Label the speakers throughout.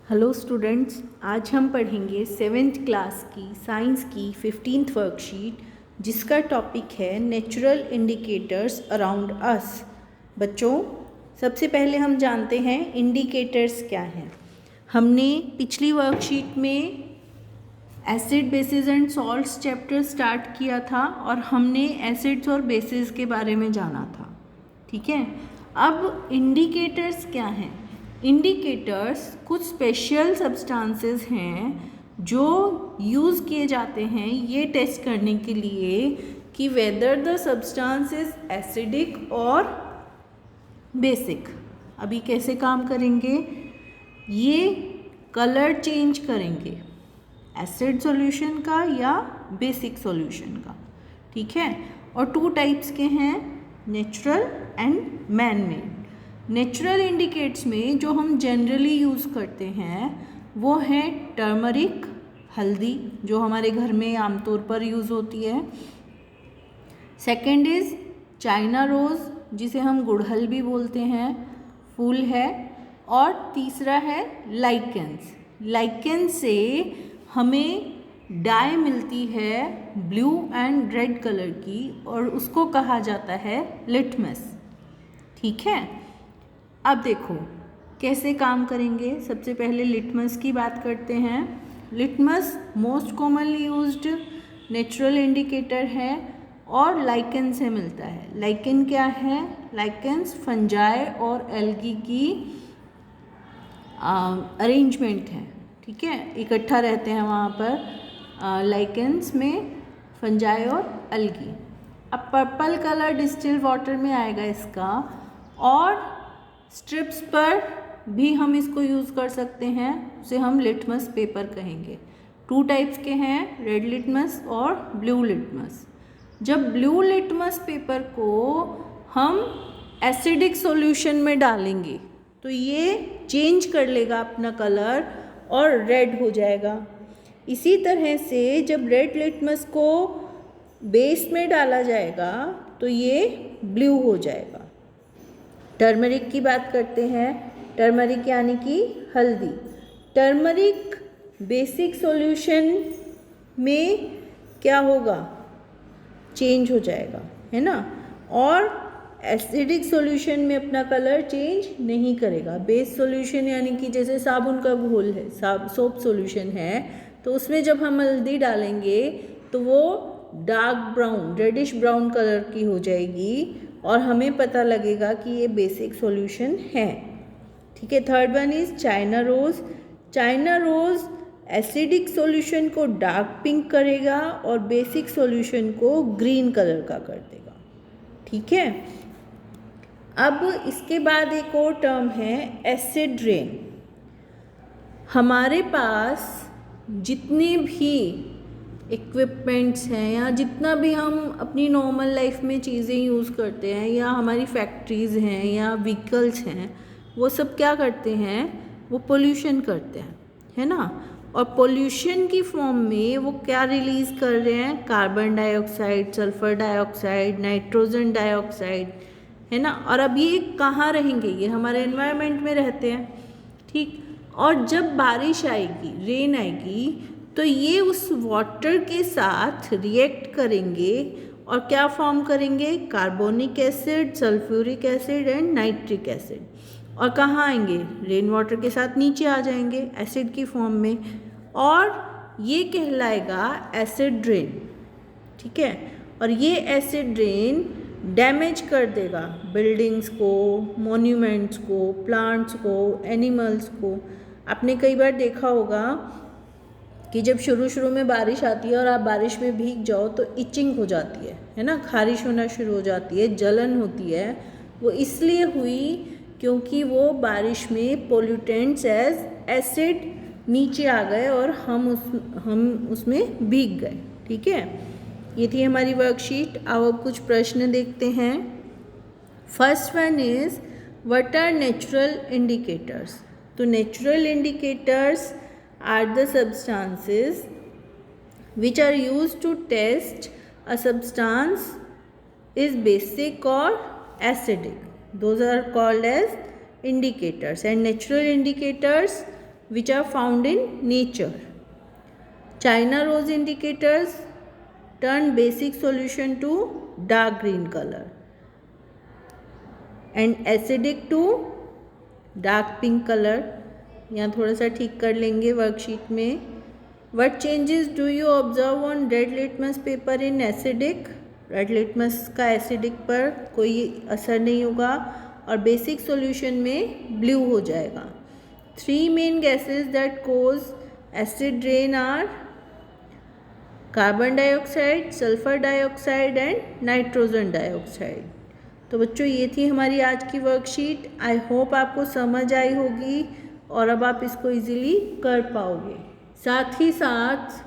Speaker 1: Hello students, आज हम पढ़ेंगे 7th क्लास की साइंस की 15th वर्कशीट जिसका टॉपिक है नेचुरल इंडिकेटर्स अराउंड अस। बच्चों, सबसे पहले हम जानते हैं इंडिकेटर्स क्या हैं। हमने पिछली वर्कशीट में acid basis and salts chapter start किया था और हमने एसिड्स और बेसिस के बारे में जाना था। ठीक है, अब इंडिकेटर्स क्या हैं। इंडिकेटर्स कुछ स्पेशल सब्सटेंसेस हैं जो यूज़ किए जाते हैं ये टेस्ट करने के लिए कि whether the substance is acidic और बेसिक। अभी कैसे काम करेंगे, ये कलर चेंज करेंगे एसिड सॉल्यूशन का या बेसिक सॉल्यूशन का। ठीक है, और 2 टाइप्स के हैं, natural and man made. Natural indicates में जो हम जनरली यूज़ करते हैं वो है टर्मरिक, हल्दी जो हमारे घर में आमतौर पर यूज़ होती है। सेकंड इज़ चाइना रोज़ जिसे हम गुड़हल भी बोलते हैं, फूल है। और तीसरा है लाइकेंस। लाइकेंस से हमें डाई मिलती है ब्लू एंड रेड कलर की और उसको कहा जाता है लिटमस। ठीक है, अब देखो कैसे काम करेंगे। सबसे पहले लिटमस की बात करते हैं। Litmus most commonly used natural indicator है और लाइकेन से मिलता है। लाइकेन क्या है? लाइकेन्स फंजाई और एल्गी की अरेंजमेंट है। ठीक है, इकट्ठा रहते हैं वहाँ पर लाइकेन्स में फंजाई और एल्गी। अब पर्पल कलर डिस्टिल वाटर में आएगा इसका, और स्ट्रिप्स पर भी हम इसको यूज़ कर सकते हैं, उसे हम लिटमस पेपर कहेंगे। 2 टाइप्स के हैं, रेड लिटमस और ब्लू लिटमस। जब ब्लू लिटमस पेपर को हम एसिडिक सॉल्यूशन में डालेंगे तो ये चेंज कर लेगा अपना कलर और रेड हो जाएगा। इसी तरह से जब रेड लिटमस को बेस में डाला जाएगा तो ये ब्लू हो जाएगा। टर्मरिक की बात करते हैं। टर्मरिक यानी कि हल्दी। टर्मरिक बेसिक सॉल्यूशन में क्या होगा? चेंज हो जाएगा, है ना, और एसिडिक सॉल्यूशन में अपना कलर चेंज नहीं करेगा। बेस सॉल्यूशन यानी कि जैसे साबुन का घोल है, सोप सॉल्यूशन है, तो उसमें जब हम हल्दी डालेंगे तो वो dark brown, reddish brown colour की हो जाएगी और हमें पता लगेगा कि ये बेसिक सॉल्यूशन है। ठीक है, third one is China rose. China rose acidic solution को डार्क पिंक करेगा और बेसिक सॉल्यूशन को ग्रीन कलर का कर देगा। ठीक है, अब इसके बाद एक और टर्म है एसिड रेन। हमारे पास जितने भी इक्विपमेंट्स हैं या जितना भी हम अपनी नॉर्मल लाइफ में चीज़ें यूज़ करते हैं या हमारी फैक्ट्रीज़ हैं या व्हीकल्स हैं, वो सब क्या करते हैं? वो पोल्यूशन करते हैं, है ना। और पोल्यूशन की फॉर्म में वो क्या रिलीज़ कर रहे हैं? Carbon dioxide, sulphur dioxide, nitrogen dioxide, है ना। और अब ये कहाँ रहेंगे? ये हमारे एनवायरनमेंट में रहते हैं। ठीक, और जब बारिश आएगी, रेन आएगी, तो ये उस वाटर के साथ रिएक्ट करेंगे और क्या फॉर्म करेंगे? Carbonic acid, sulphuric acid and nitric acid. और कहाँ आएंगे? रेन वाटर के साथ नीचे आ जाएंगे एसिड की फॉर्म में, और ये कहलाएगा एसिड रेन। ठीक है, और ये एसिड रेन डैमेज कर देगा बिल्डिंग्स को, मॉन्यूमेंट्स को, प्लांट्स को, एनिमल्स को। आपने कई बार देखा होगा कि जब शुरू में बारिश आती है और आप बारिश में भीग जाओ तो इचिंग हो जाती है ना, खारिश होना शुरू हो जाती है, जलन होती है। वो इसलिए हुई क्योंकि वो बारिश में पोल्यूटेंट्स एज एसिड नीचे आ गए और हम उसमें भीग गए। ठीक है, ये थी हमारी वर्कशीट। अब कुछ प्रश्न देखते हैं। First one is what are natural indicators. तो natural indicators are the substances which are used to test a substance is basic or acidic. Those are called as indicators. And natural indicators which are found in nature. China rose indicators turn basic solution to dark green color and acidic to dark pink color. यहाँ थोड़ा सा ठीक कर लेंगे worksheet में. What changes do you observe on red litmus paper in acidic? Red litmus का acidic पर कोई असर नहीं होगा और बेसिक सॉल्यूशन में ब्लू हो जाएगा. 3 main gases that cause acid rain are carbon dioxide, sulphur dioxide and nitrogen dioxide. तो बच्चों ये थी हमारी आज की वर्कशीट. आई होप आपको समझ आई होगी और अब आप इसको इजीली कर पाओगे. साथ ही साथ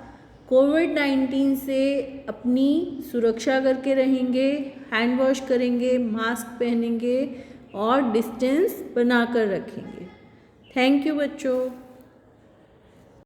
Speaker 1: कोविड-19 से अपनी सुरक्षा करके रहेंगे, हैंड वॉश करेंगे, मास्क पहनेंगे और डिस्टेंस बनाकर रखेंगे. थैंक यू बच्चों.